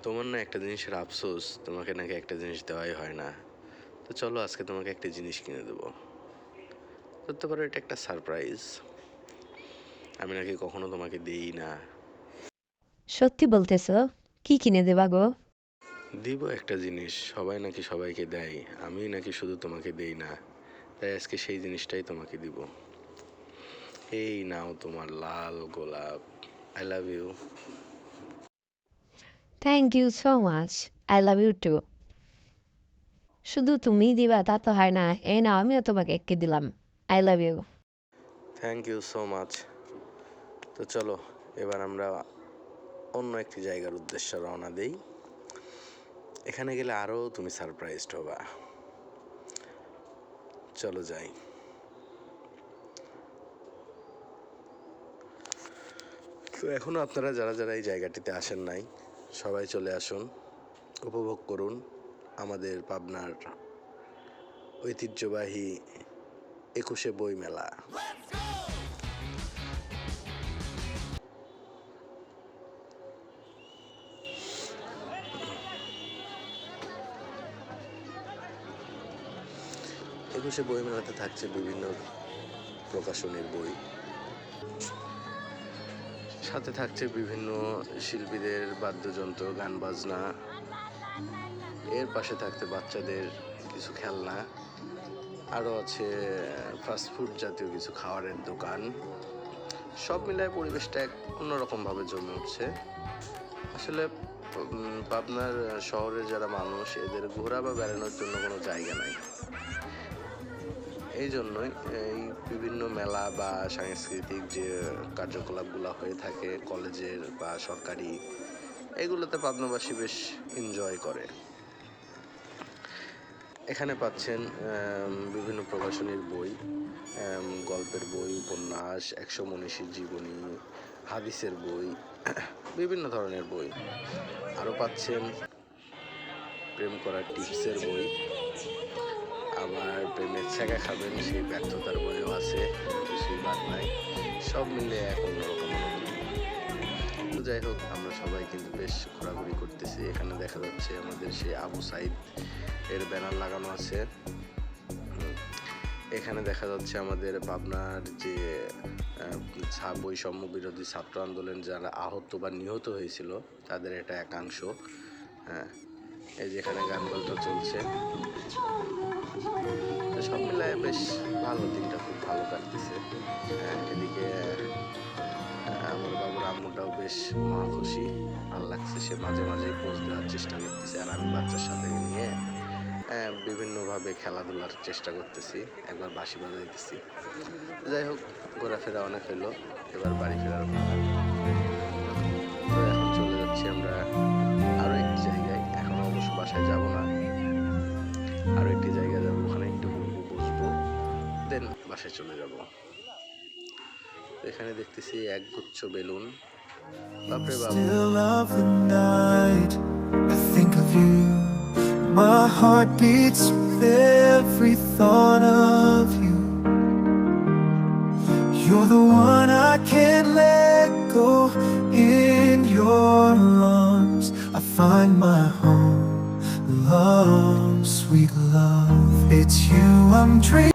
তোমার না একটা জিনিসের আফসোস, তোমাকে নাকি একটা জিনিস দেওয়াই হয় না। তো চলো আজকে তোমাকে একটা জিনিস কিনে দেবো। করতে পারো, এটা একটা সারপ্রাইজ। আমি নাকি কখনো তোমাকে দেই না। সত্যি বলতেছো? কি কিনে দেবা গো? দিব একটা জিনিস, সবাই নাকি সবাইকে দেয়, আমি নাকি শুধু তোমাকে দেই না। তাই আজকে সেই জিনিসটাই তোমাকে দিব। এই নাও তোমার লাল গোলাপ। I love you. Thank you so much. I love you too. শুধু তুমিই দিবা তা তো হয় না। এই নাও, আমিও তোমাকে এঁকে দিলাম। I love you. Thank you so much. তো চলো এবার আমরা অন্য একটি জায়গার উদ্দেশ্যে রওনা দেই। এখানে গেলে আরও তুমি সারপ্রাইজড হবা। চলো যাই। তো এখনও আপনারা যারা যারা এই জায়গাটিতে আসেন নাই, সবাই চলে আসুন, উপভোগ করুন আমাদের পাবনার ঐতিহ্যবাহী ২১শে বই মেলা। ২১শে বই মেলাতে থাকছে বিভিন্ন প্রকাশনীর বই, সাথে থাকছে বিভিন্ন শিল্পীদের বাদ্যযন্ত্র, গান বাজনা। এর পাশে থাকতে বাচ্চাদের কিছু খেলনা, আরও আছে ফাস্টফুড জাতীয় কিছু খাবারের দোকান। সব মিলায় পরিবেশটা এক অন্যরকমভাবে জমে উঠছে। আসলে পাবনার শহরের যারা মানুষ, এদের ঘোরা বা বেড়ানোর জন্য কোনো জায়গা নাই। এই জন্যই এই বিভিন্ন মেলা বা সাংস্কৃতিক যে কার্যকলাপগুলো হয়ে থাকে কলেজের বা সরকারি, এগুলোতে পাবনাবাসী বেশ এনজয় করে। এখানে পাচ্ছেন বিভিন্ন প্রকাশনীর বই, গল্পের বই, উপন্যাস, ১০০ মনীষীর জীবনী, হাদিসের বই, বিভিন্ন ধরনের বই। আরও পাচ্ছেন প্রেম করার টিপসের বই, আবার প্রেমের ছ্যাঁকা খাবেন সেই ব্যর্থতার বইও আছে, কিছুই বাদ নাই। সব মিলে এক অন্যরকম অনুভূতি। তো যাই হোক, আমরা সবাই কিন্তু বেশ ঘোরাঘুরি করতেছি। এখানে দেখা যাচ্ছে আমাদের সেই আবু সাইদ এর ব্যানার লাগানো আছে। এখানে দেখা যাচ্ছে আমাদের পাবনার যে বৈষম্য বিরোধী ছাত্র আন্দোলন যারা আহত বা নিহত হয়েছিল তাদের এটা একাংশ। হ্যাঁ, এই যে এখানে গান বাজনা চলছে। সব মিলায় বেশ ভালো, দিনটা খুব ভালো কাটতেছে। এদিকে আমার বাবুর আম্মুটাও বেশ মহা খুশি, ভালো লাগছে। সে মাঝে মাঝেই পোজ দেওয়ার চেষ্টা করতেছে, আর আমি বাচ্চার সাথে নিয়ে বিভিন্নভাবে খেলাধুলার চেষ্টা করতেছি, একবার বাঁশি বাজাইতেছি। যাই হোক, ঘোরাফেরা অনেক হইলো, এবার বাড়ি ফেরার পালা। তো এখন চলে যাচ্ছি আমরা আরও একটি জায়গায়। এখন অবশ্য বাসায় যাব না, আরও একটি জায়গায় যাবো, ওখানে একটু ঘুরবো, বসবো, দেন বাসায় চলে যাব। এখানে দেখতেছি একগুচ্ছ বেলুন। বাপরে বাপ! Still of the night, I think of you. My heart beats with every thought of you. You're the one I can't let go. In your arms I find my home. Love, sweet love, it's you I'm dreaming.